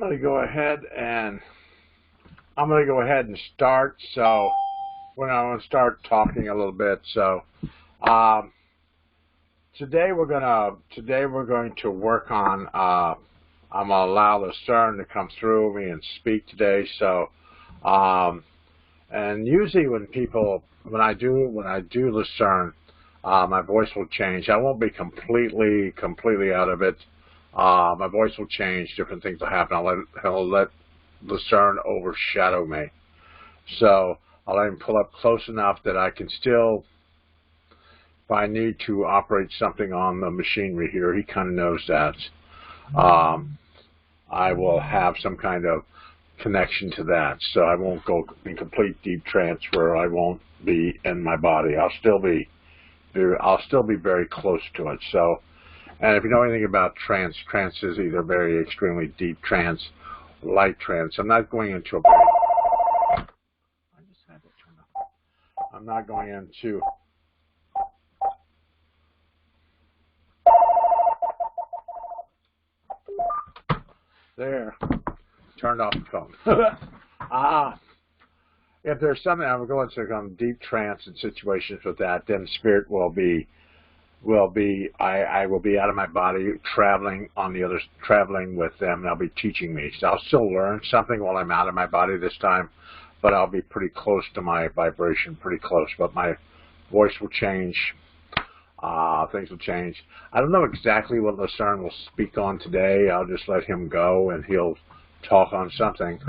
going to go ahead and start. So when I want to start talking a little bit. So today we're going to work on. I'm going to allow Lucerne to come through me and speak today. So and usually when I do Lucerne, my voice will change. I won't be completely out of it. My voice will change. Different things will happen. I'll let Lucerne overshadow me. So I'll let him pull up close enough that I can still, if I need to operate something on the machinery here, he kind of knows that. I will have some kind of connection to that. So I won't go in complete deep trance where I won't be in my body. I'll still be very close to it. So, and if you know anything about trance is either very extremely deep trance, light trance. I'm not going into a very, I just had to turn up. I'm not going into there. Turned off the phone. If there's something I'm going to go into deep trance and situations with that, then spirit I will be out of my body, traveling with them, and they'll be teaching me. So I'll still learn something while I'm out of my body this time, but I'll be pretty close to my vibration, pretty close. But my voice will change. Things will change. I don't know exactly what Lucerne will speak on today. I'll just let him go, and he'll talk on something.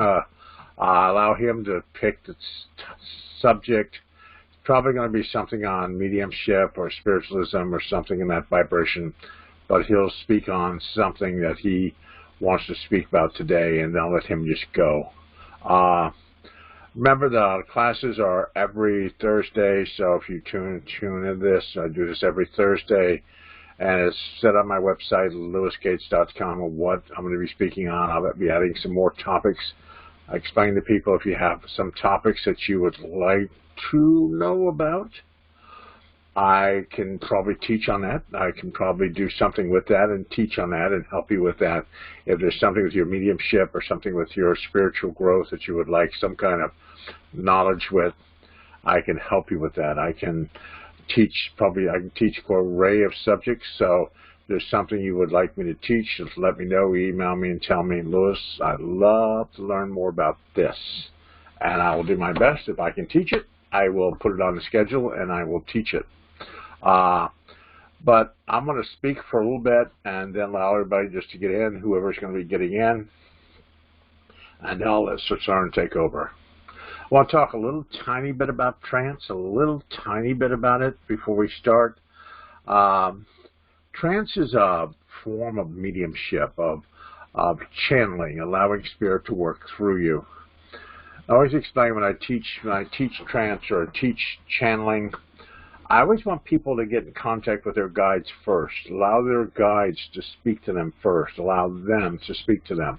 Allow him to pick the subject. It's probably going to be something on mediumship or spiritualism or something in that vibration, but he'll speak on something that he wants to speak about today, and I'll let him just go. Remember, the classes are every Thursday, so if you tune in this, I do this every Thursday, and it's set on my website, lewisgates.com, of what I'm going to be speaking on. I'll be adding some more topics. I explain to people if you have some topics that you would like to know about, I can probably teach on that. I can probably do something with that and teach on that and help you with that. If there's something with your mediumship or something with your spiritual growth that you would like some kind of knowledge with, I can help you with that. I can teach an array of subjects. So if there's something you would like me to teach, just let me know. Email me and tell me, Lewis, I'd love to learn more about this. And I will do my best. If I can teach it, I will put it on the schedule and I will teach it. But I'm going to speak for a little bit and then allow everybody just to get in, whoever's going to be getting in, and I'll let Lucerne take over. I want to talk a little tiny bit about trance, a little tiny bit about it before we start. Trance is a form of mediumship, of channeling, allowing spirit to work through you. I always explain when I teach trance or teach channeling, I always want people to get in contact with their guides first. Allow their guides to speak to them first. Allow them to speak to them.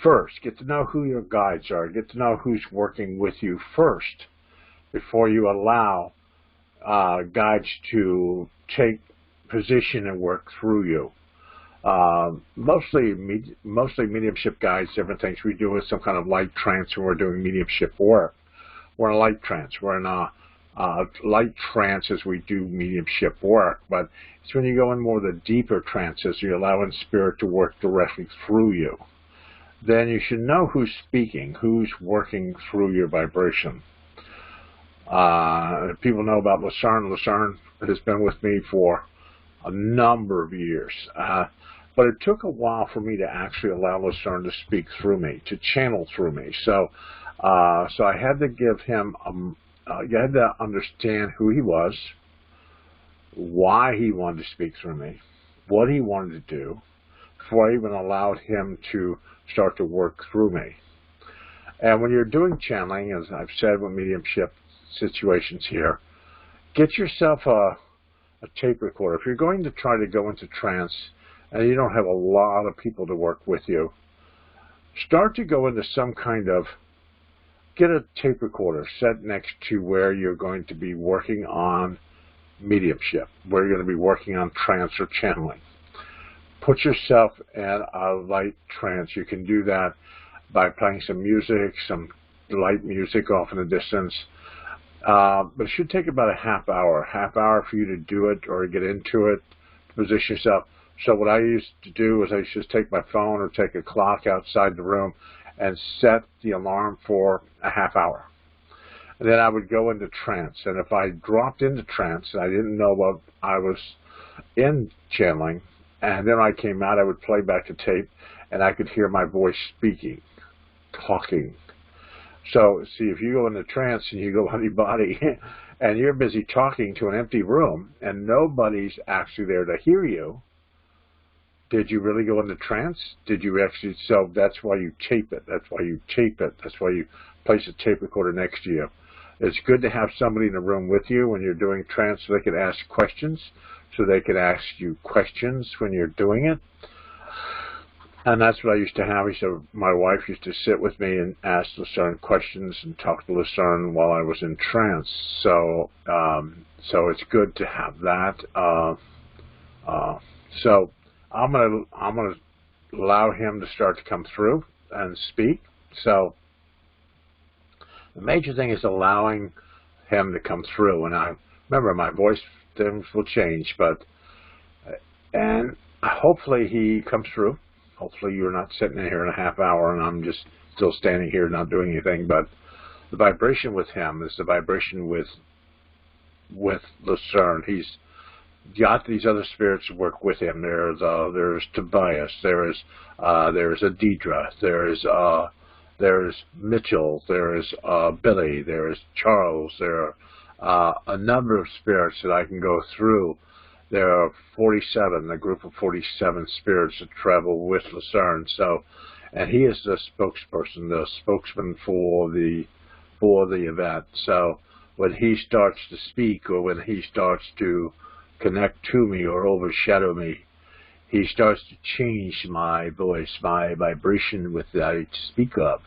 First, get to know who your guides are. Get to know who's working with you first before you allow guides to take position and work through you. Mostly mediumship guides, different things we do with some kind of light trance when we're doing mediumship work. We're in a light trance. We're in a light trance as we do mediumship work, but it's when you go in more of the deeper trances, you're allowing spirit to work directly through you. Then you should know who's speaking, who's working through your vibration. People know about Lucerne. Lucerne has been with me for a number of years, but it took a while for me to actually allow Lucerne to speak through me, to channel through me. So I had to give him, you had to understand who he was, why he wanted to speak through me, what he wanted to do, before I even allowed him to start to work through me. And when you're doing channeling, as I've said with mediumship situations here, get yourself a tape recorder. If you're going to try to go into trance and you don't have a lot of people to work with you, start to go into some kind of, get a tape recorder set next to where you're going to be working on mediumship, where you're going to be working on trance or channeling. put yourself in a light trance. You can do that by playing some music, some light music off in the distance. But it should take about a half hour for you to do it or get into it, to position yourself. So what I used to do was I used to just take my phone or take a clock outside the room and set the alarm for a half hour. And then I would go into trance. And if I dropped into trance and I didn't know what I was in channeling, and then when I came out, I would play back the tape, and I could hear my voice speaking, talking. So, see, if you go into trance and you go on your body, and you're busy talking to an empty room, and nobody's actually there to hear you, did you really go into trance? Did you actually? So that's why you tape it. That's why you tape it. That's why you place a tape recorder next to you. It's good to have somebody in the room with you when you're doing trance so they can ask questions, so they can ask you questions when you're doing it. And that's what I used to have. My wife used to sit with me and ask Lucerne questions and talk to Lucerne while I was in trance. So, so it's good to have that. So I'm gonna allow him to start to come through and speak. So the major thing is allowing him to come through. And I remember my voice things will change, and hopefully he comes through. Hopefully you're not sitting in here in a half hour and I'm just still standing here not doing anything. But the vibration with him is the vibration with Lucerne. He's got these other spirits to work with him. There's Tobias. There's Deidre. There's Mitchell. There's Billy. There's Charles. There are a number of spirits that I can go through. There are 47, a group of 47 spirits that travel with Lucerne. So, and he is the spokesperson, the spokesman for the event. So when he starts to speak, or when he starts to connect to me or overshadow me, he starts to change my voice, my vibration with that I speak of.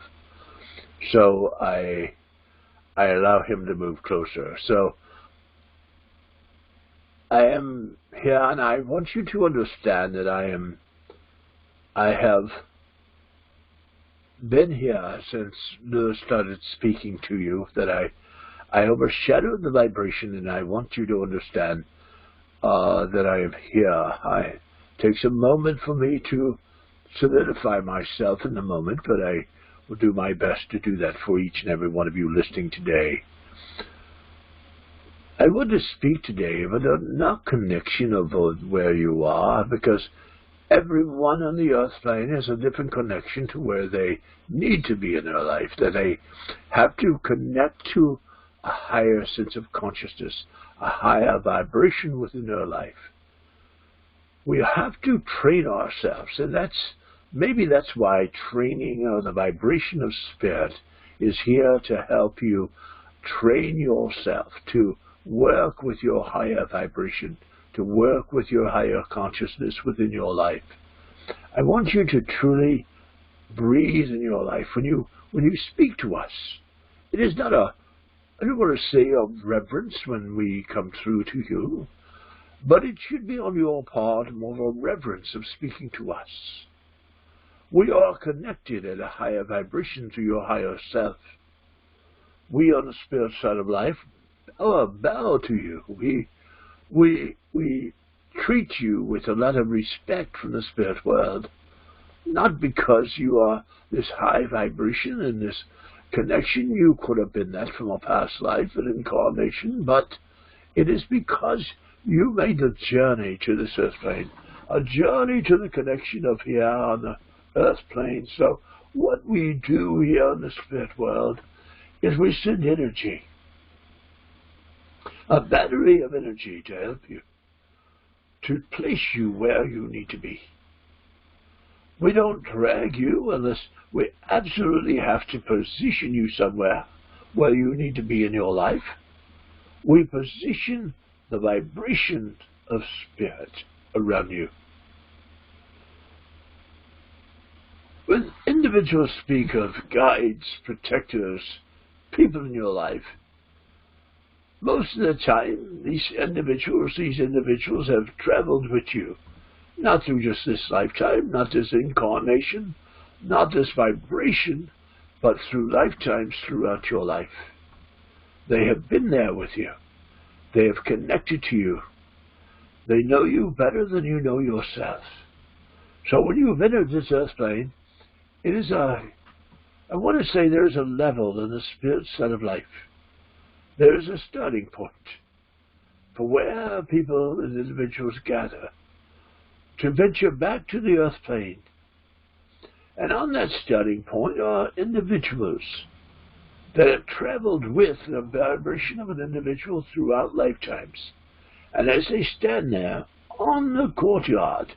So I allow him to move closer. So I am here, and I want you to understand that I have been here since Lewis started speaking to you, that I overshadowed the vibration, and I want you to understand that I am here. It takes a moment for me to solidify myself in the moment, but I will do my best to do that for each and every one of you listening today. I want to speak today about not connection of where you are, because everyone on the earth plane has a different connection to where they need to be in their life, that they have to connect to a higher sense of consciousness, a higher vibration within their life. We have to train ourselves, and maybe that's why training the vibration of spirit is here to help you train yourself to work with your higher vibration, to work with your higher consciousness within your life. I want you to truly breathe in your life when you speak to us. It is not I don't want to say of reverence when we come through to you, but it should be on your part more of a reverence of speaking to us. We are connected at a higher vibration to your higher self. We on the spirit side of life bow to you. We treat you with a lot of respect from the spirit world, not because you are this high vibration and this connection. You could have been that from a past life and incarnation, but it is because you made the journey to this earth plane, a journey to the connection of here on the earth plane. So what we do here in the spirit world is we send energy, a battery of energy to help you, to place you where you need to be. We don't drag you unless we absolutely have to position you somewhere where you need to be in your life. We position the vibration of spirit around you. When individuals speak of guides, protectors, people in your life, most of the time these individuals have traveled with you Not through just this lifetime, not this incarnation, not this vibration, but through lifetimes throughout your life. They have been there with you. They have connected to you. They know you better than you know yourself. So when you've entered this earth plane, it is I want to say there's a level in the spirit set of life. There is a starting point for where people and individuals gather to venture back to the earth plane. And on that starting point are individuals that have traveled with the vibration of an individual throughout lifetimes. And as they stand there on the courtyard,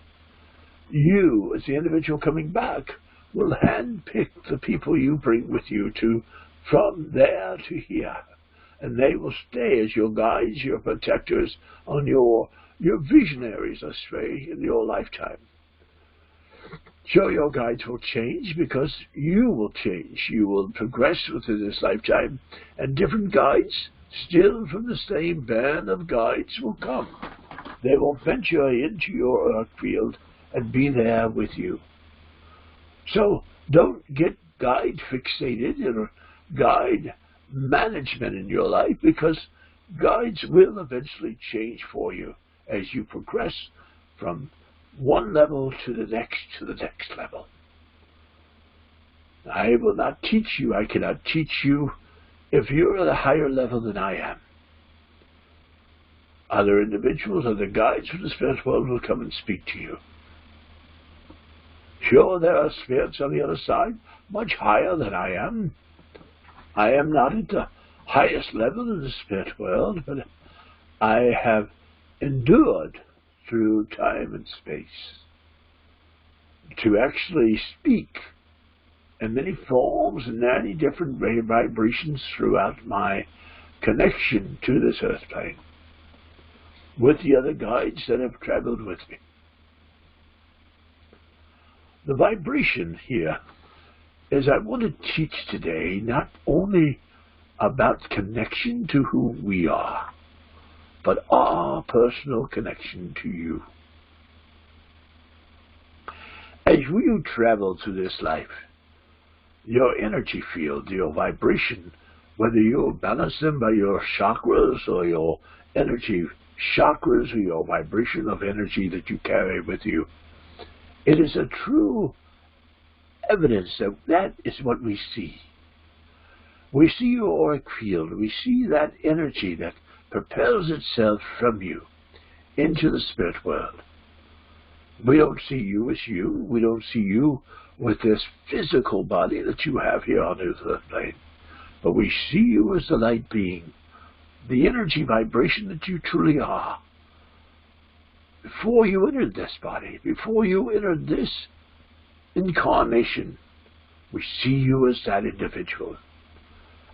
you, as the individual coming back, will handpick the people you bring with you from there to here. And they will stay as your guides, your protectors, on your visionaries, let's say, in your lifetime. Sure, your guides will change because you will change. You will progress within this lifetime, and different guides, still from the same band of guides, will come. They will venture into your earth field and be there with you. So don't get guide fixated or guide management in your life, because guides will eventually change for you as you progress from one level to the next level. I will not teach you. I cannot teach you if you're at a higher level than I am. Other individuals, other guides from the spirit world will come and speak to you. Sure, there are spirits on the other side, much higher than I am. I am not at the highest level in the spirit world, but I have endured through time and space to actually speak in many forms and many different vibrations throughout my connection to this earth plane with the other guides that have traveled with me. The vibration here is I want to teach today not only about connection to who we are, but our personal connection to you. As you travel through this life, your energy field, your vibration, whether you balance them by your chakras or your energy chakras or your vibration of energy that you carry with you, it is a true evidence that that is what we see. We see your auric field. We see that energy that propels itself from you into the spirit world. We don't see you as you. We don't see you with this physical body that you have here on the earth plane. But we see you as the light being, the energy vibration that you truly are. Before you entered this body, before you entered this incarnation, we see you as that individual.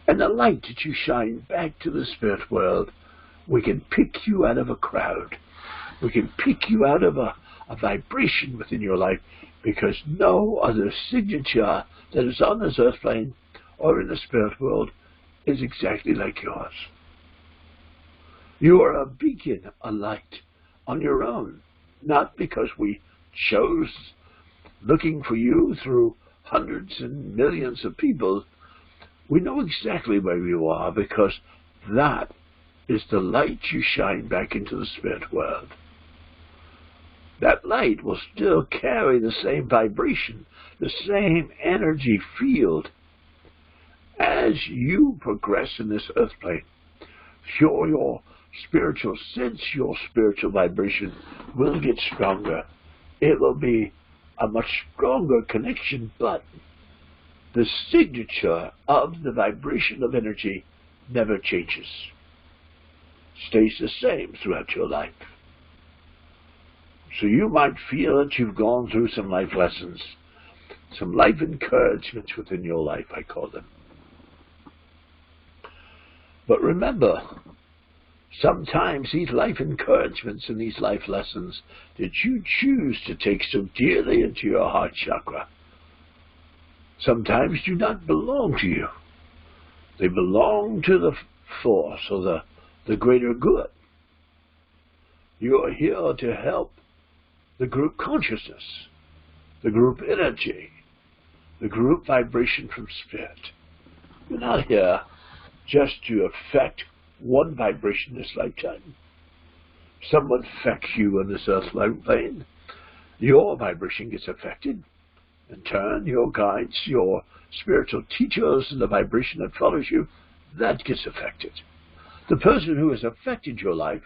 And the light that you shine back to the spirit world, we can pick you out of a crowd. We can pick you out of a vibration within your life, because no other signature that is on this earth plane or in the spirit world is exactly like yours. You are a beacon, a light on your own, not because we chose looking for you through hundreds and millions of people. We know exactly where you are, because that is the light you shine back into the spirit world. That light will still carry the same vibration, the same energy field as you progress in this earth plane. Sure, your spiritual sense, your spiritual vibration will get stronger. It will be a much stronger connection, but the signature of the vibration of energy never changes. Stays the same throughout your life. So you might feel that you've gone through some life lessons, some life encouragements within your life, I call them. But remember, sometimes these life encouragements and these life lessons that you choose to take so dearly into your heart chakra sometimes do not belong to you. They belong to the force or the greater good. You are here to help the group consciousness, the group energy, the group vibration from Spirit. You're not here just to affect one vibration this lifetime. Someone affects you on this earth plane, your vibration gets affected. In turn, your guides, your spiritual teachers, and the vibration that follows you, that gets affected. The person who has affected your life,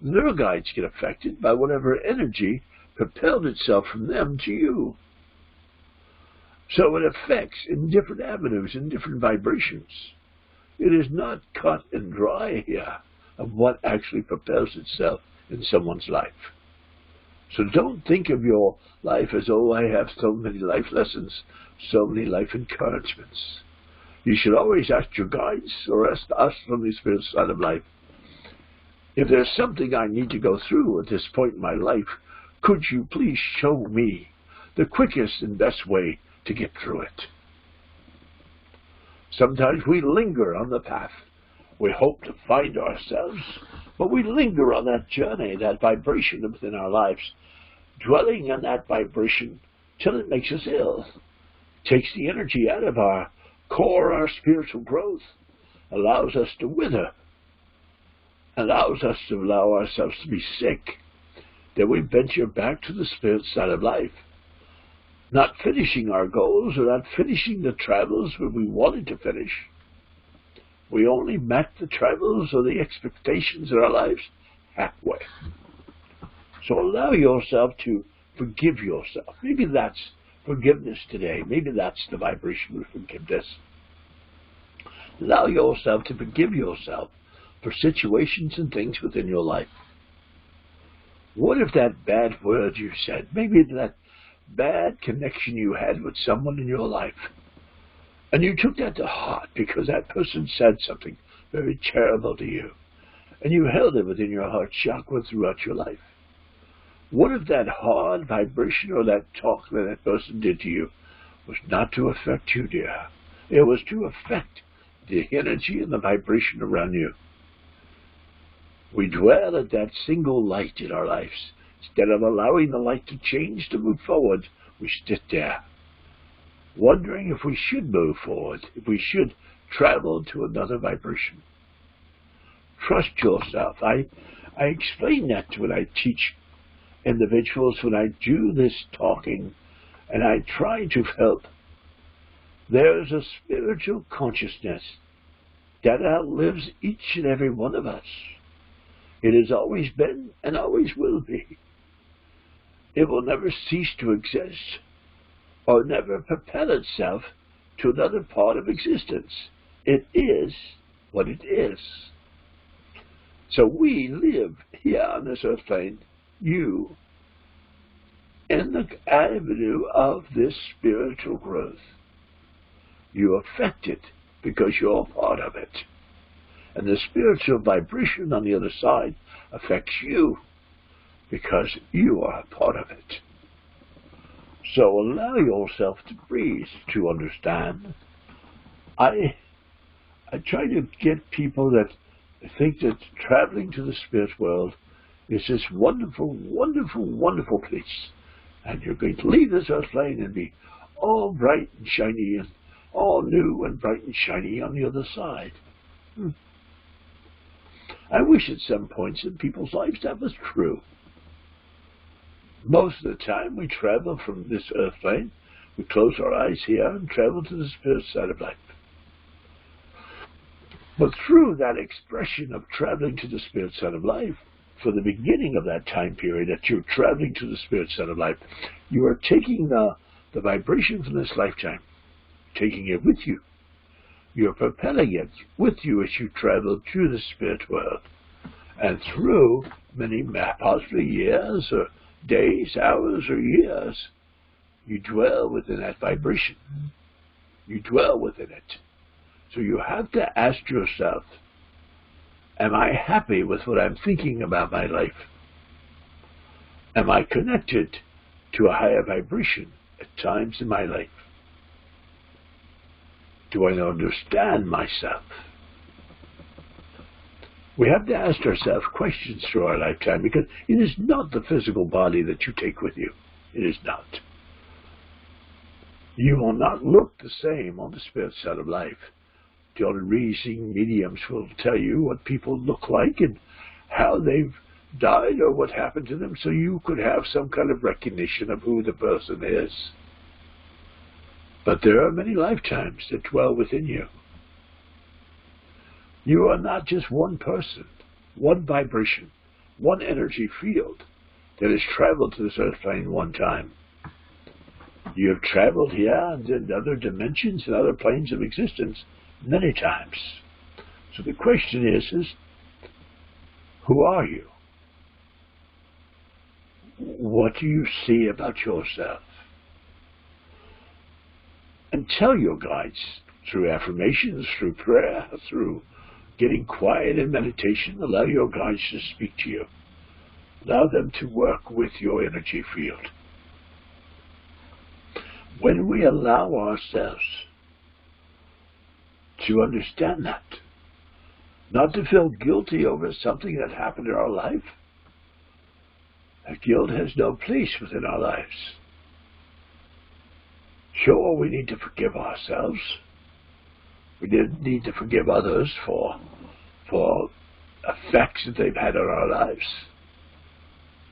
their guides get affected by whatever energy propelled itself from them to you. So it affects in different avenues, in different vibrations. It is not cut and dry here of what actually propels itself in someone's life. So don't think of your life as, oh, I have so many life lessons, so many life encouragements. You should always ask your guides or ask us from the spirit side of life, if there's something I need to go through at this point in my life, could you please show me the quickest and best way to get through it? Sometimes we linger on the path. We hope to find ourselves, but we linger on that journey, that vibration within our lives, dwelling on that vibration till it makes us ill, takes the energy out of our core, our spiritual growth, allows us to wither, allows us to allow ourselves to be sick. Then we venture back to the spirit side of life, not finishing our goals or not finishing the travels where we wanted to finish. We only met the travels or the expectations in our lives halfway. So allow yourself to forgive yourself. Maybe that's forgiveness today. Maybe that's the vibration of forgiveness. Allow yourself to forgive yourself for situations and things within your life. What if that bad word you said, maybe that bad connection you had with someone in your life, and you took that to heart because that person said something very terrible to you, and you held it within your heart chakra throughout your life? What if that hard vibration or that talk that that person did to you was not to affect you, dear? It was to affect the energy and the vibration around you. We dwell at that single light in our lives. Instead of allowing the light to change, to move forward, we sit there, wondering if we should move forward, if we should travel to another vibration. Trust yourself. I explain that when I teach individuals, when I do this talking, and I try to help. There's a spiritual consciousness that outlives each and every one of us. It has always been and always will be. It will never cease to exist or never propel itself to another part of existence. It is what it is. So we live here on this earth plane, you, in the avenue of this spiritual growth. You affect it because you're part of it. And the spiritual vibration on the other side affects you because you are a part of it. So allow yourself to breathe, to understand. I try to get people that think that traveling to the spirit world is this wonderful, wonderful, wonderful place. And you're going to leave this earth plane and be all bright and shiny and all new and bright and shiny on the other side. I wish at some points in people's lives that was true. Most of the time we travel from this earth plane, we close our eyes here and travel to the spirit side of life. But through that expression of traveling to the spirit side of life, for the beginning of that time period that you're traveling to the spirit side of life, you are taking the vibration from this lifetime, taking it with you. You're propelling it with you as you travel through the spirit world. And through many, possibly years or days, hours, or years, you dwell within that vibration. You dwell within it. So you have to ask yourself, am I happy with what I'm thinking about my life? Am I connected to a higher vibration at times in my life? Do I understand myself? We have to ask ourselves questions through our lifetime, because it is not the physical body that you take with you. It is not. You will not look the same on the spirit side of life. The only reason mediums will tell you what people look like and how they've died or what happened to them, so you could have some kind of recognition of who the person is. But there are many lifetimes that dwell within you. You are not just one person, one vibration, one energy field that has traveled to this earth plane one time. You have traveled here and in other dimensions and other planes of existence many times. So the question is who are you? What do you see about yourself? And tell your guides through affirmations, through prayer, through getting quiet in meditation. Allow your guides to speak to you. Allow them to work with your energy field. When we allow ourselves to understand that, not to feel guilty over something that happened in our life, that guilt has no place within our lives. Sure, we need to forgive ourselves. We need to forgive others for effects that they've had on our lives.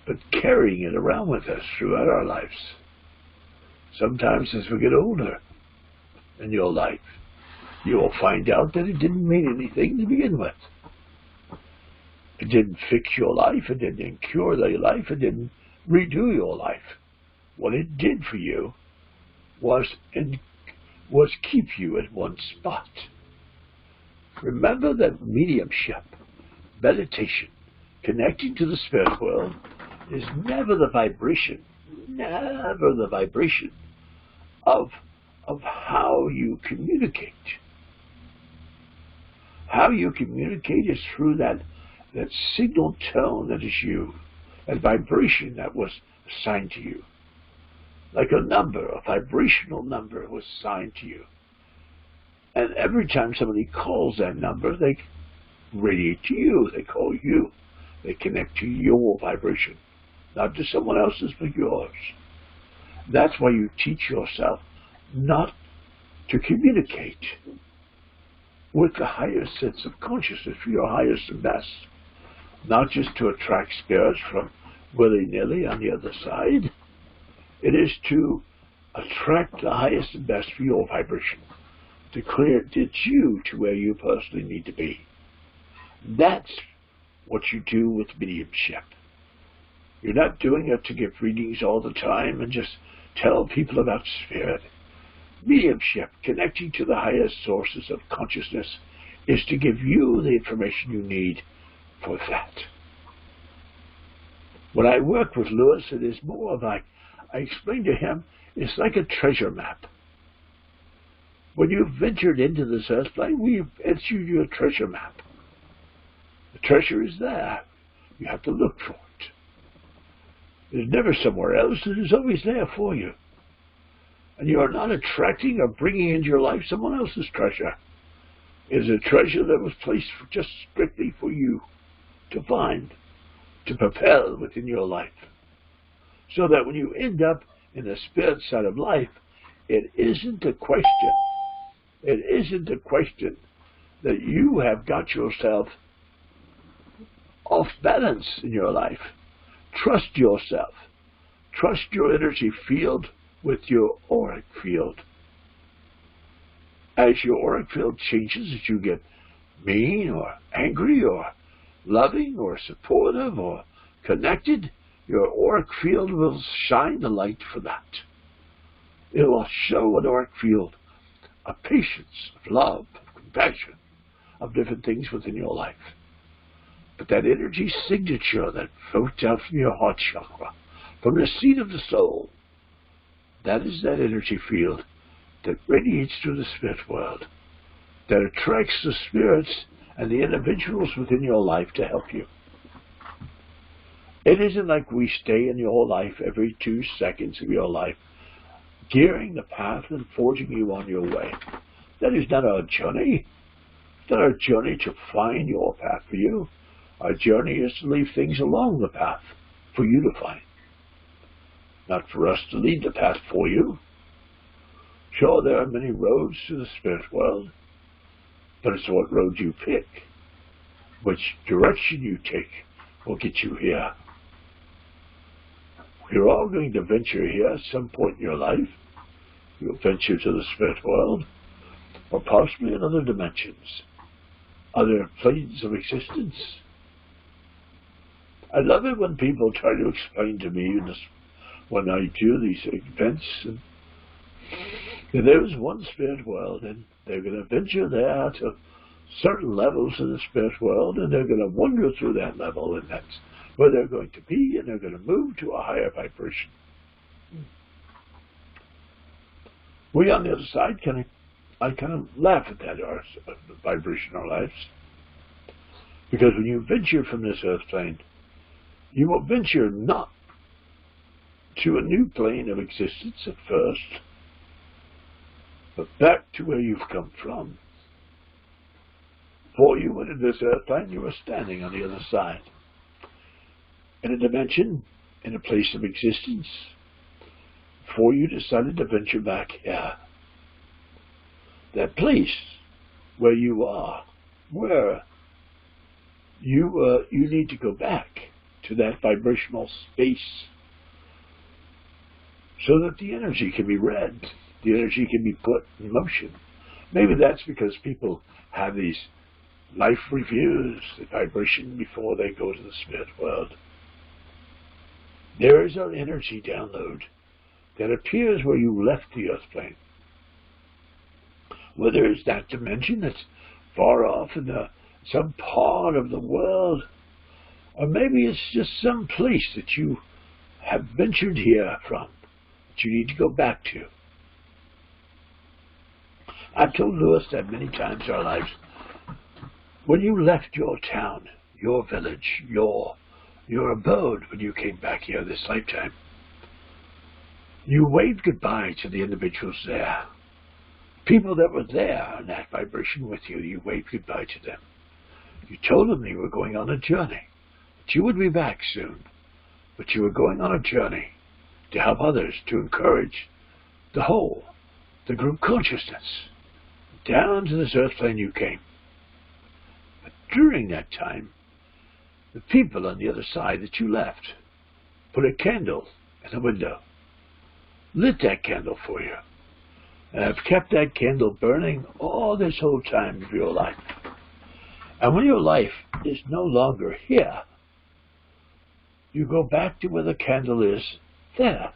But carrying it around with us throughout our lives. Sometimes as we get older in your life, you will find out that it didn't mean anything to begin with. It didn't fix your life. It didn't cure your life. It didn't redo your life. What it did for you was keep you at one spot. Remember that mediumship, meditation, connecting to the spirit world is never the vibration of how you communicate. How you communicate is through that signal tone that is you, that vibration that was assigned to you. Like a number, a vibrational number was assigned to you. And every time somebody calls that number, they radiate to you. They call you. They connect to your vibration. Not to someone else's, but yours. That's why you teach yourself not to communicate with the highest sense of consciousness for your highest and best. Not just to attract spirits from willy-nilly on the other side. It is to attract the highest and best for your vibration. To clear you to where you personally need to be. That's what you do with mediumship. You're not doing it to give readings all the time and just tell people about spirit. Mediumship, connecting to the highest sources of consciousness, is to give you the information you need for that. When I work with Lewis, it is more of I explain to him, it's like a treasure map. When you've ventured into this earth plane, we've issued you a treasure map. The treasure is there. You have to look for it. It is never somewhere else. It is always there for you. And you are not attracting or bringing into your life someone else's treasure. It is a treasure that was placed just strictly for you to find, to propel within your life. So that when you end up in the spirit side of life, it isn't a question. It isn't a question that you have got yourself off balance in your life. Trust yourself. Trust your energy field with your auric field. As your auric field changes, as you get mean or angry or loving or supportive or connected, your auric field will shine the light for that. It will show an auric field of patience, of love, of compassion, of different things within your life. But that energy signature that floats out from your heart chakra, from the seat of the soul, that is that energy field that radiates through the spirit world, that attracts the spirits and the individuals within your life to help you. It isn't like we stay in your life every 2 seconds of your life, gearing the path and forging you on your way. That is not our journey. It's not our journey to find your path for you. Our journey is to leave things along the path for you to find, not for us to lead the path for you. Sure, there are many roads to the spirit world, but it's what road you pick, which direction you take will get you here. You're all going to venture here at some point in your life. You'll venture to the spirit world, or possibly in other dimensions, other planes of existence. I love it when people try to explain to me when I do these events, and there's one spirit world, and they're going to venture there to certain levels of the spirit world, and they're going to wander through that level, and that's where they're going to be, and they're going to move to a higher vibration. We on the other side, I kind of laugh at that, our vibrational lives, because when you venture from this earth plane, you will venture not to a new plane of existence at first, but back to where you've come from. Before you went into this earth plane, you were standing on the other side, in a dimension, in a place of existence, before you decided to venture back here. That place where you are, where you need to go back to that vibrational space so that the energy can be read, the energy can be put in motion. Maybe that's because people have these life reviews, the vibration before they go to the spirit world. There is an energy download that appears where you left the earth plane. Whether it's that dimension that's far off in some part of the world, or maybe it's just some place that you have ventured here from, that you need to go back to. I've told Lewis that many times in our lives. When you left your town, your village, your abode, when you came back here this lifetime, you waved goodbye to the individuals there. People that were there in that vibration with you, you waved goodbye to them. You told them you were going on a journey, that you would be back soon, but you were going on a journey to help others, to encourage the whole, the group consciousness. Down to this earth plane you came. But during that time, the people on the other side that you left put a candle in the window, lit that candle for you, and have kept that candle burning all this whole time of your life. And when your life is no longer here, you go back to where the candle is there.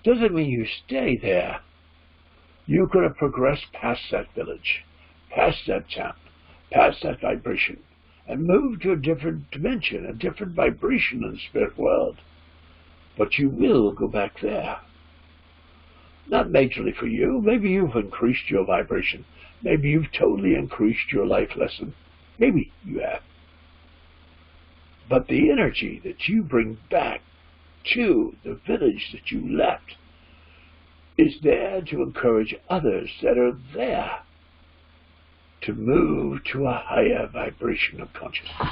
Doesn't mean you stay there. You could have progressed past that village, past that town, past that vibration, and moved to a different dimension, a different vibration in the spirit world. But you will go back there. Not majorly for you. Maybe you've increased your vibration. Maybe you've totally increased your life lesson. Maybe you have. But the energy that you bring back to the village that you left is there to encourage others that are there to move to a higher vibration of consciousness.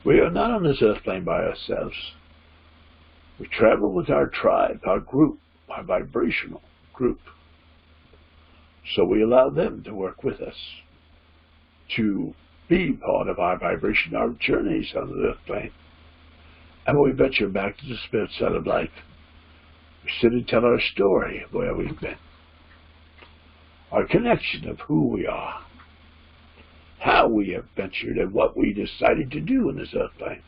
We are not on this earth plane by ourselves. We travel with our tribe, our group, our vibrational group. So we allow them to work with us, to be part of our vibration, our journeys on the earth plane. And when we venture back to the spirit side of life, we sit and tell our story of where we've been, our connection of who we are, how we have ventured, and what we decided to do in this earth plane.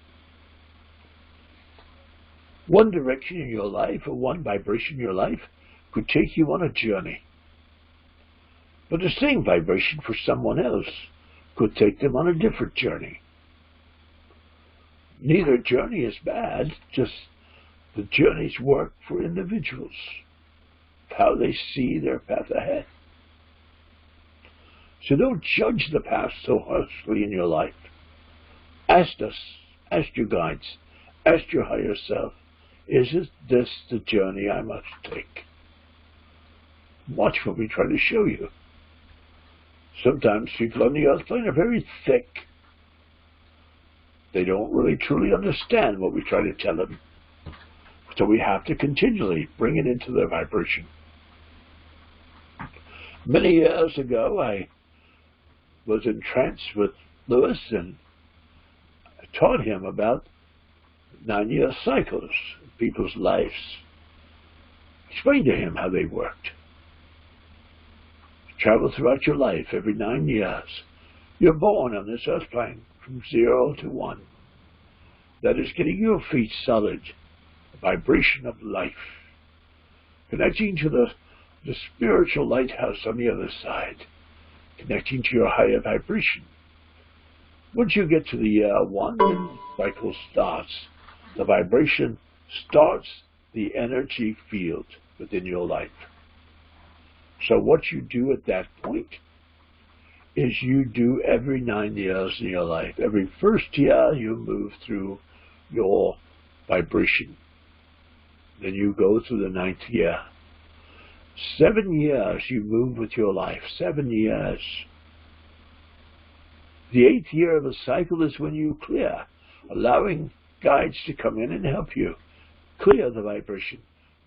One direction in your life, or one vibration in your life, could take you on a journey. But the same vibration for someone else could take them on a different journey. Neither journey is bad, just the journeys work for individuals, how they see their path ahead. So don't judge the path so harshly in your life. Ask your guides, ask your higher self, is this the journey I must take? Watch what we try to show you. Sometimes people on the earth plane are very thick, They don't really truly understand what we try to tell them. So we have to continually bring it into their vibration. Many years ago, I was in trance with Lewis, and I taught him about 9-year cycles in people's lives. Explained to him how they worked. Travel throughout your life every 9 years. You're born on this earth plane from 0 to 1. That is getting your feet solid, the vibration of life, connecting to the spiritual lighthouse on the other side, connecting to your higher vibration. Once you get to the year 1, the cycle starts. The vibration starts the energy field within your life. So what you do at that point is you do every 9 years in your life. Every first year you move through your vibration. Then you go through the 9th year. 7 years you move with your life. 7 years. The 8th year of a cycle is when you clear, allowing guides to come in and help you clear the vibration,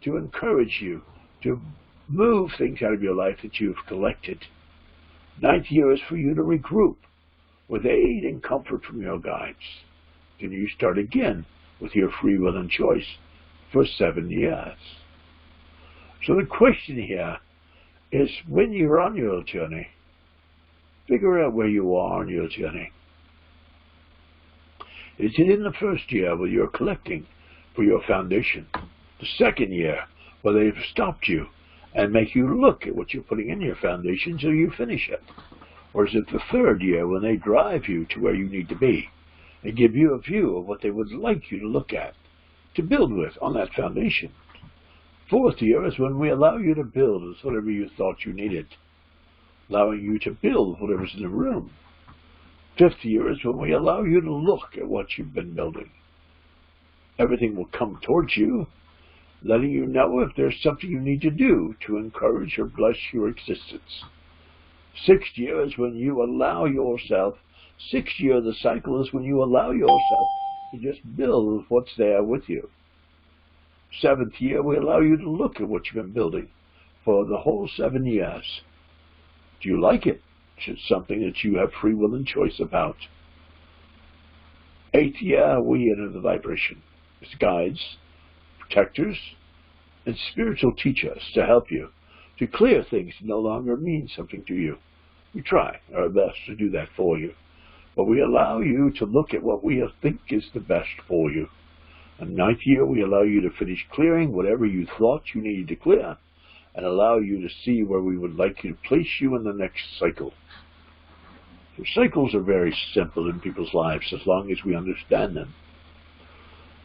to encourage you, to move things out of your life that you've collected. 9th year is for you to regroup with aid and comfort from your guides. Then you start again with your free will and choice for 7 years. So the question here is, when you're on your journey, figure out where you are on your journey. Is it in the first year where you're collecting for your foundation? The 2nd year where they've stopped you and make you look at what you're putting in your foundation so you finish it? Or is it the 3rd year when they drive you to where you need to be and give you a view of what they would like you to look at, to build with on that foundation? 4th year is when we allow you to build with whatever you thought you needed, allowing you to build whatever's in the room. 5th year is when we allow you to look at what you've been building. Everything will come towards you, letting you know if there's something you need to do to encourage or bless your existence. 6th year is when you allow yourself, 6th year of the cycle is when you allow yourself to just build with what's there with you. 7th year, we allow you to look at what you've been building for the whole 7 years. Do you like it? Is it something that you have free will and choice about? 8th year, we enter the vibration as guides, protectors, and spiritual teachers to help you, to clear things that no longer mean something to you. We try our best to do that for you, but we allow you to look at what we think is the best for you. And 9th year, we allow you to finish clearing whatever you thought you needed to clear, and allow you to see where we would like you to place you in the next cycle. So cycles are very simple in people's lives as long as we understand them.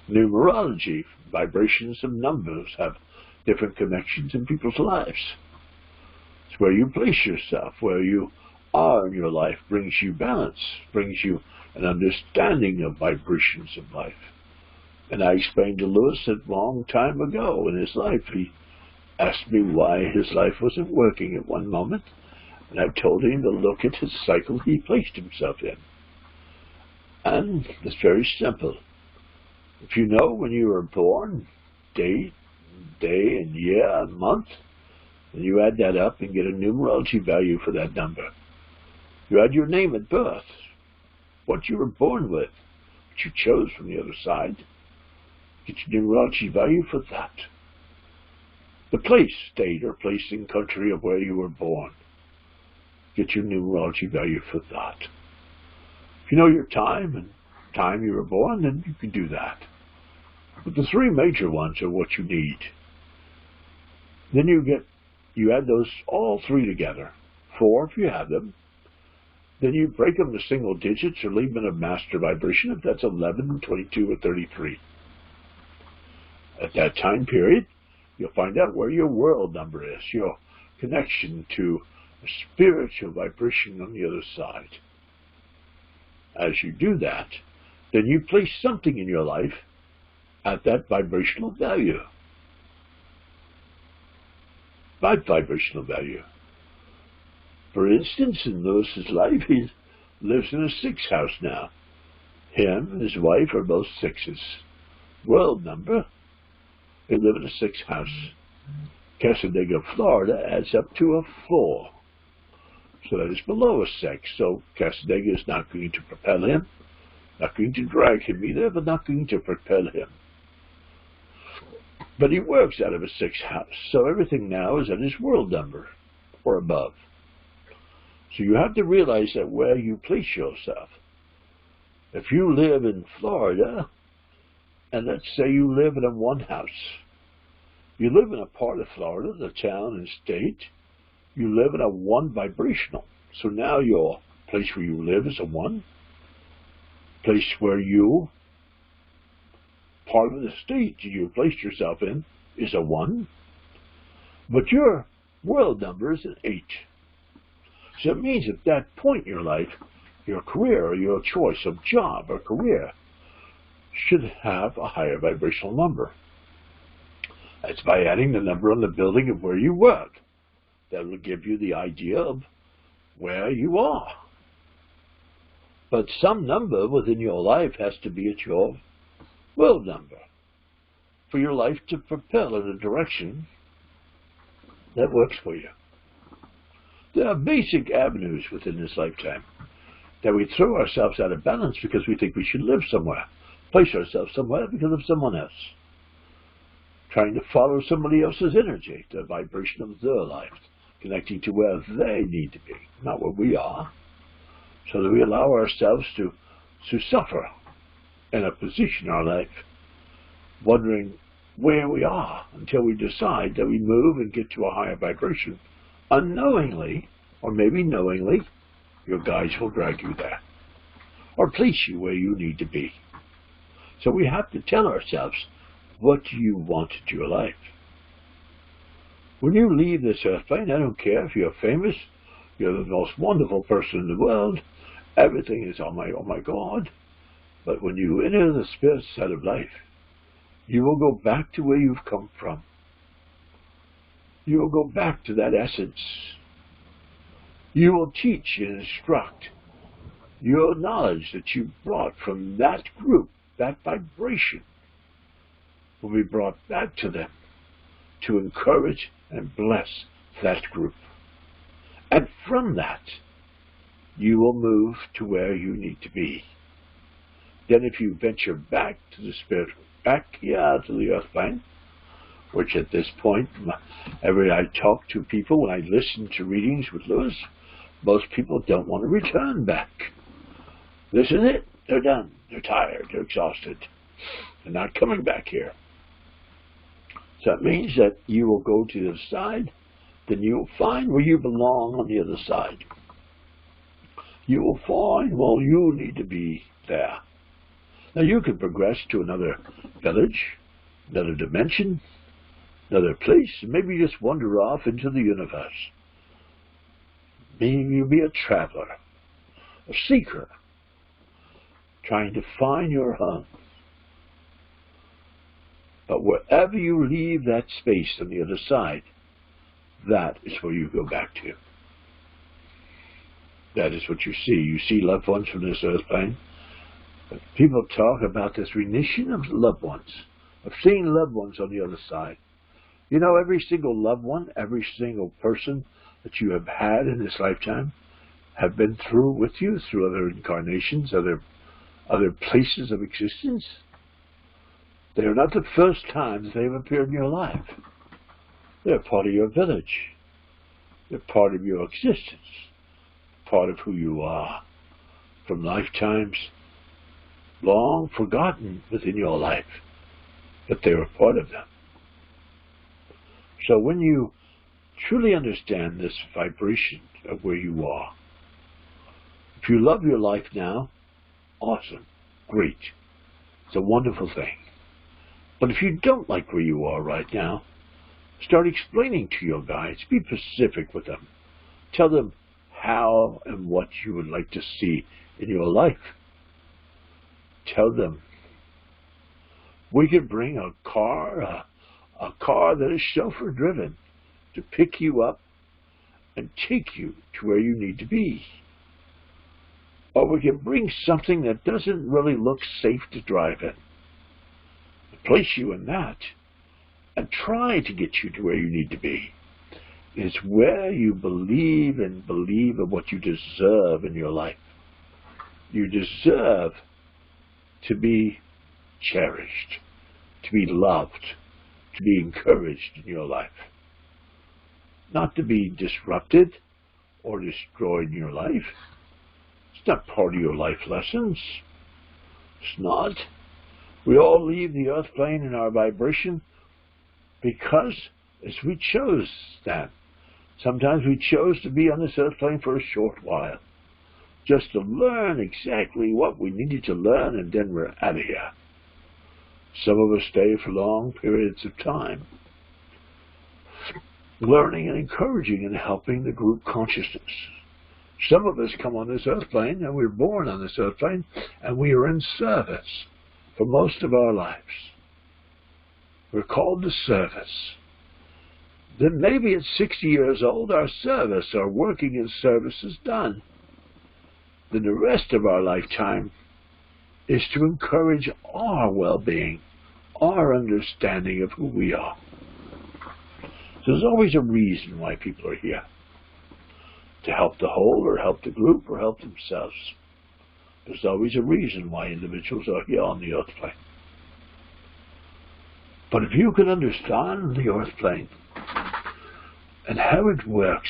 Numerology, vibrations of numbers, have different connections in people's lives. It's where you place yourself, where you are in your life, brings you balance, brings you an understanding of vibrations of life. And I explained to Lewis a long time ago in his life. He asked me why his life wasn't working at one moment, and I told him to look at his cycle he placed himself in. And it's very simple. If you know when you were born, day and year and month, then you add that up and get a numerology value for that number. You add your name at birth, what you were born with, what you chose from the other side, get your numerology value for that. The place, state, or placing country of where you were born, get your numerology value for that. If you know your time and time you were born, then you can do that. But the 3 major ones are what you need. Then you add those all 3 together, 4 if you have them. Then you break them to single digits or leave them in a master vibration if that's 11, 22, or 33. At that time period, you'll find out where your world number is, your connection to a spiritual vibration on the other side. As you do that, then you place something in your life at that vibrational value. By vibrational value. For instance, in Lewis's life, he lives in a 6th house now. Him and his wife are both sixes. World number. They live in a 6 house. Cassadaga, Florida adds up to a 4. So that is below a 6. So Cassadaga is not going to propel him, not going to drag him either, but not going to propel him. But he works out of a 6 house, so everything now is at his world number, or above. So you have to realize that where you place yourself. If you live in Florida, and let's say you live in a 1 house, you live in a part of Florida, the town and state, you live in a 1 vibrational. So now your place where you live is a 1. Place where you, part of the state you placed yourself in, is a 1. But your world number is an 8. So it means at that point in your life, your career or your choice of job or career should have a higher vibrational number. That's by adding the number on the building of where you work. That will give you the idea of where you are. But some number within your life has to be at your world number for your life to propel in a direction that works for you. There are basic avenues within this lifetime that we throw ourselves out of balance because we think we should live somewhere, place ourselves somewhere because of someone else, trying to follow somebody else's energy, the vibration of their life, connecting to where they need to be, not where we are, so that we allow ourselves to suffer in a position in our life, wondering where we are until we decide that we move and get to a higher vibration. Unknowingly, or maybe knowingly, your guides will drag you there, or place you where you need to be. So we have to tell ourselves, what do you want in your life? When you leave this earth plane, I don't care if you're famous, you're the most wonderful person in the world, everything is, oh my God. But when you enter the spirit side of life, you will go back to where you've come from. You will go back to that essence. You will teach and instruct your knowledge that you brought from that group, that vibration, will be brought back to them to encourage and bless that group. And from that, you will move to where you need to be. Then if you venture back to the spirit, back here to the earth plane, which at this point, whenever I talk to people, when I listen to readings with Lewis, most people don't want to return back. This is it. They're done. They're tired. They're exhausted. They're not coming back here. So that means that you will go to the other side, then you will find where you belong on the other side. You will find, well, you need to be there. Now you can progress to another village, another dimension, another place, and maybe just wander off into the universe. Maybe you'll be a traveler, a seeker, trying to find your home. But wherever you leave that space on the other side, that is where you go back to. That is what you see. You see loved ones from this earth plane. But people talk about this reunition of loved ones, of seeing loved ones on the other side. You know, every single loved one, every single person that you have had in this lifetime have been through with you, through other incarnations, other places of existence. They are not the first times they have appeared in your life. They're part of your village. They're part of your existence, part of who you are, from lifetimes long forgotten within your life, but they were part of them. So when you truly understand this vibration of where you are, if you love your life now, awesome, great, it's a wonderful thing. But if you don't like where you are right now, start explaining to your guides. Be specific with them. Tell them how and what you would like to see in your life. Tell them, we can bring a car that is chauffeur-driven to pick you up and take you to where you need to be. or we can bring something that doesn't really look safe to drive in, place you in that, and try to get you to where you need to be. It's where you believe in what you deserve in your life. You deserve to be cherished, to be loved, to be encouraged in your life. Not to be disrupted or destroyed in your life. It's not part of your life lessons. It's not. We all leave the earth plane in our vibration because as we chose that. Sometimes we chose to be on this earth plane for a short while, just to learn exactly what we needed to learn, and then we're out of here. Some of us stay for long periods of time, learning and encouraging and helping the group consciousness. Some of us come on this earth plane, and we're born on this earth plane, and we are in service for most of our lives. We're called to service. Then maybe at 60 years old, our service, our working in service is done. Then the rest of our lifetime is to encourage our well-being, our understanding of who we are. So there's always a reason why people are here. To help the whole, or help the group, or help themselves. There's always a reason why individuals are here on the earth plane. But if you can understand the earth plane and how it works,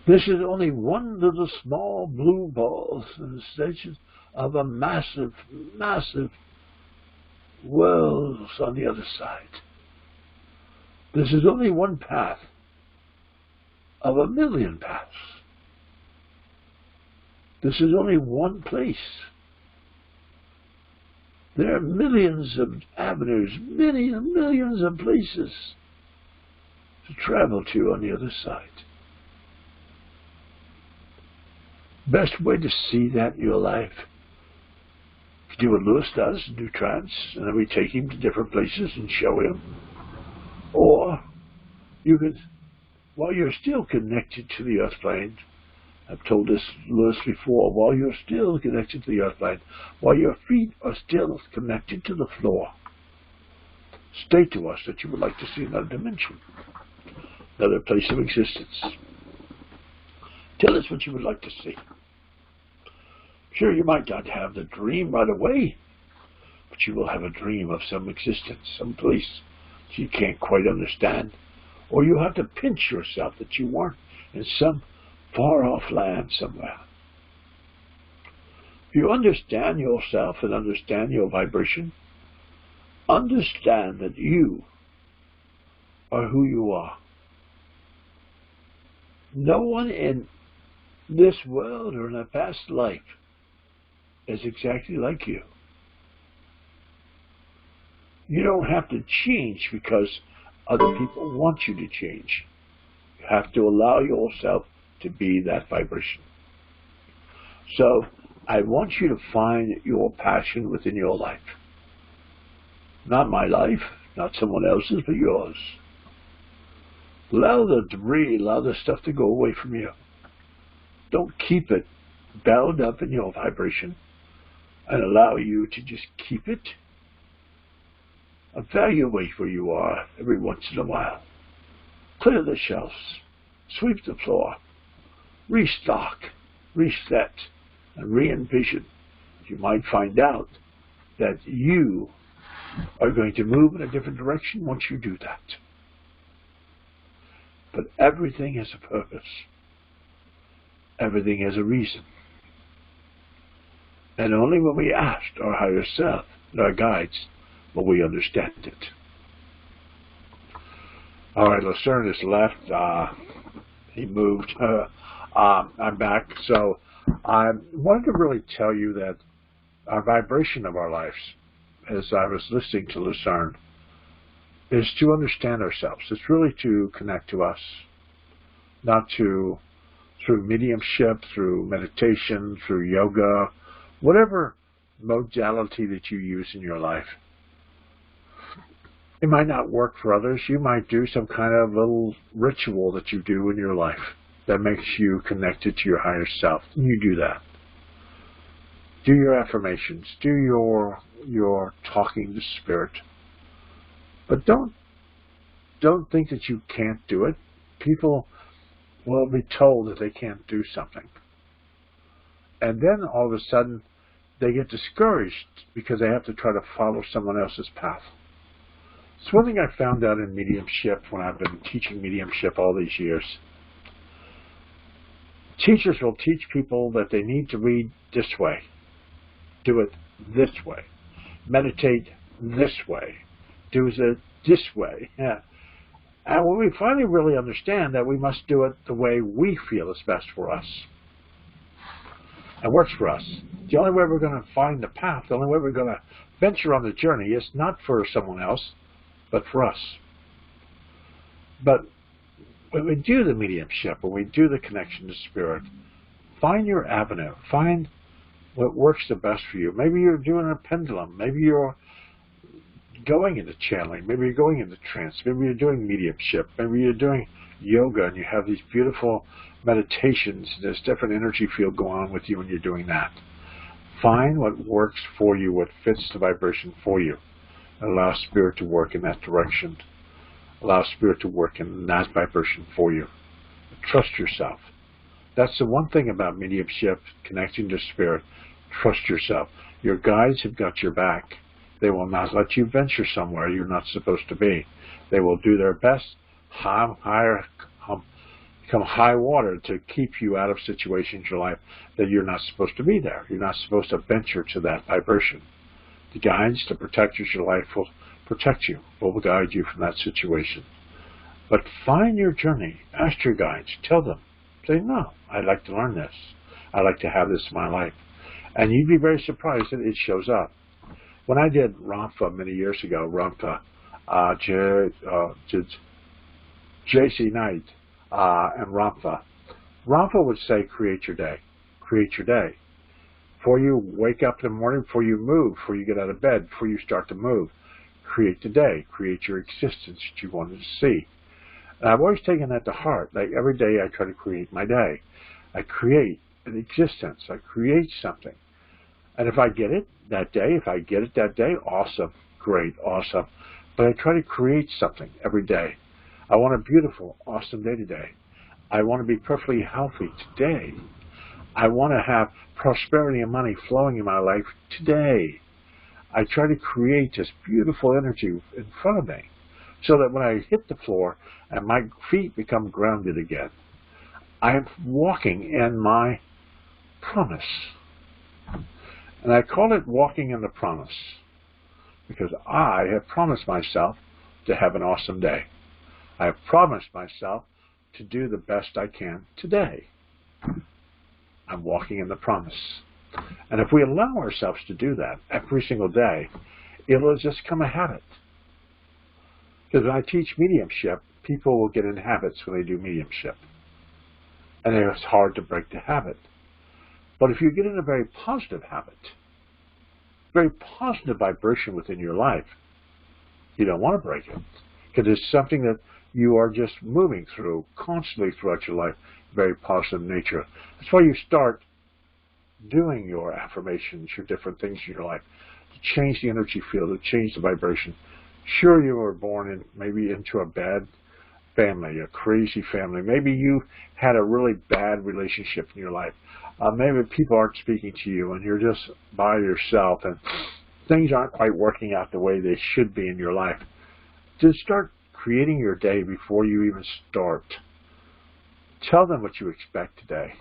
this is only one little small blue ball in the stations of a massive, massive world on the other side. This is only one path of a million paths. This is only one place. There are millions of avenues, millions of places to travel to on the other side. Best way to see that in your life, if you do what Lewis does, do trance, and then we take him to different places and show him. Or you could, while you're still connected to the earth plane, I've told this Lewis before, while you're still connected to the earth plane, while your feet are still connected to the floor, state to us that you would like to see another dimension, another place of existence. Tell us what you would like to see. Sure, you might not have the dream right away, but you will have a dream of some existence, some place that you can't quite understand. Or you have to pinch yourself that you weren't in some far-off land somewhere. If you understand yourself and understand your vibration, understand that you are who you are. No one in this world or in a past life is exactly like you. You don't have to change because other people want you to change. You have to allow yourself to be that vibration. So, I want you to find your passion within your life. Not my life, not someone else's, but yours. Allow the debris, allow the stuff to go away from you. Don't keep it bound up in your vibration, and allow you to just keep it. Evaluate where you are every once in a while. Clear the shelves. Sweep the floor. Restock. Reset. And re-envision. You might find out that you are going to move in a different direction once you do that. But everything has a purpose. Everything has a reason. And only when we ask our higher self and our guides will we understand it. All right, Lucerne has left. He moved. I'm back. So I wanted to really tell you that our vibration of our lives, as I was listening to Lucerne, is to understand ourselves. It's really to connect to us, not through mediumship, through meditation, through yoga, whatever modality that you use in your life. It might not work for others. You might do some kind of little ritual that you do in your life. that makes you connected to your higher self. And you do that. Do your affirmations. Do your talking to spirit. But don't think that you can't do it. People will be told that they can't do something. And then all of a sudden, they get discouraged because they have to try to follow someone else's path. It's one thing I found out in mediumship when I've been teaching mediumship all these years. Teachers will teach people that they need to read this way, do it this way, meditate this way, do it this way. Yeah. And when we finally really understand that we must do it the way we feel is best for us, and works for us. The only way we're going to find the path, the only way we're going to venture on the journey is not for someone else, but for us. But when we do the mediumship, when we do the connection to spirit, find your avenue. Find what works the best for you. Maybe you're doing a pendulum. Maybe you're going into channeling. Maybe you're going into trance. Maybe you're doing mediumship. Maybe you're doing yoga and you have these beautiful meditations. There's different energy field going on with you when you're doing that. Find what works for you, what fits the vibration for you. Allow spirit to work in that direction. Allow spirit to work in that vibration for you. Trust yourself. That's the one thing about mediumship, connecting to spirit. Trust yourself. Your guides have got your back. They will not let you venture somewhere you're not supposed to be. They will do their best, come high water, to keep you out of situations in your life that you're not supposed to be there. You're not supposed to venture to that vibration. The guides, the protectors of your life, will protect you, will guide you from that situation. But find your journey. Ask your guides. Tell them. Say, no, I'd like to learn this. I'd like to have this in my life. And you'd be very surprised that it shows up. When I did Rampa many years ago, J.C. Knight and Rampa would say, create your day. Create your day. Before you wake up in the morning, before you move, before you get out of bed, before you start to move, create the day. Create your existence that you wanted to see. And I've always taken that to heart. Like every day I try to create my day. I create an existence. I create something. And if I get it that day, awesome, great, awesome. But I try to create something every day. I want a beautiful, awesome day today. I want to be perfectly healthy today. I want to have prosperity and money flowing in my life today. I try to create this beautiful energy in front of me so that when I hit the floor and my feet become grounded again, I am walking in my promise. And I call it walking in the promise because I have promised myself to have an awesome day. I have promised myself to do the best I can today. I'm walking in the promise. And if we allow ourselves to do that every single day, it will just become a habit. Because when I teach mediumship, people will get in habits when they do mediumship. And it's hard to break the habit. But if you get in a very positive habit, very positive vibration within your life, you don't want to break it. Because it's something that you are just moving through constantly throughout your life, very positive nature. That's why you start doing your affirmations, your different things in your life, to change the energy field, to change the vibration. Sure, you were born maybe into a bad family, a crazy family. Maybe you had a really bad relationship in your life. Maybe people aren't speaking to you and you're just by yourself and things aren't quite working out the way they should be in your life. Just start creating your day before you even start. Tell them what you expect today.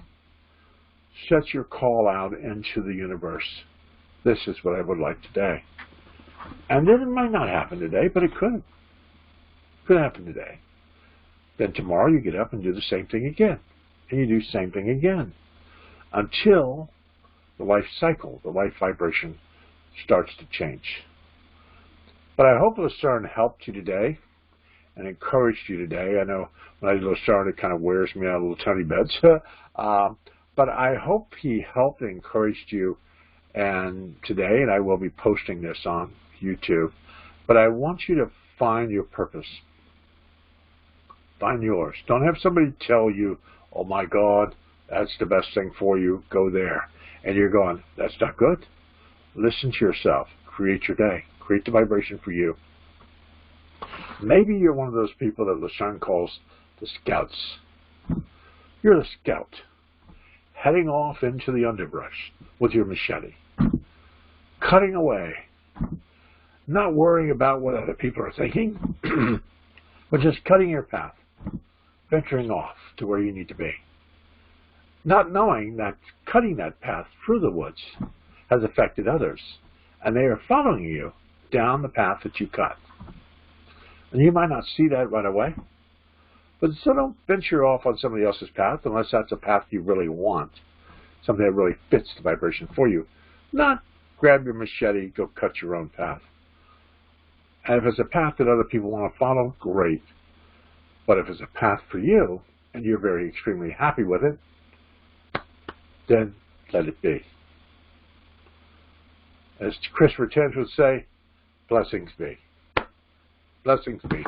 Set your call out into the universe. This is what I would like today. And then it might not happen today, but it could. It could happen today. Then tomorrow you get up and do the same thing again. And you do the same thing again. Until the life cycle, the life vibration starts to change. But I hope Lucerne helped you today and encouraged you today. I know when I do Lucerne, it kind of wears me out of little tiny beds. But I hope he helped and encouraged you today, and I will be posting this on YouTube. But I want you to find your purpose. Find yours. Don't have somebody tell you oh my God, that's the best thing for you, go there. And you're going, that's not good. Listen to yourself. Create your day. Create the vibration for you. Maybe you're one of those people that Lucerne calls the scouts. You're the scout, heading off into the underbrush with your machete, cutting away, not worrying about what other people are thinking, but just cutting your path, venturing off to where you need to be. Not knowing that cutting that path through the woods has affected others, and they are following you down the path that you cut. And you might not see that right away, but so don't venture off on somebody else's path unless that's a path you really want, something that really fits the vibration for you. Not grab your machete, go cut your own path. And if it's a path that other people want to follow, great. But if it's a path for you, and you're very extremely happy with it, then let it be. As Christopher Tens would say, blessings be. Blessings be.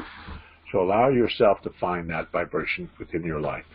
So allow yourself to find that vibration within your life.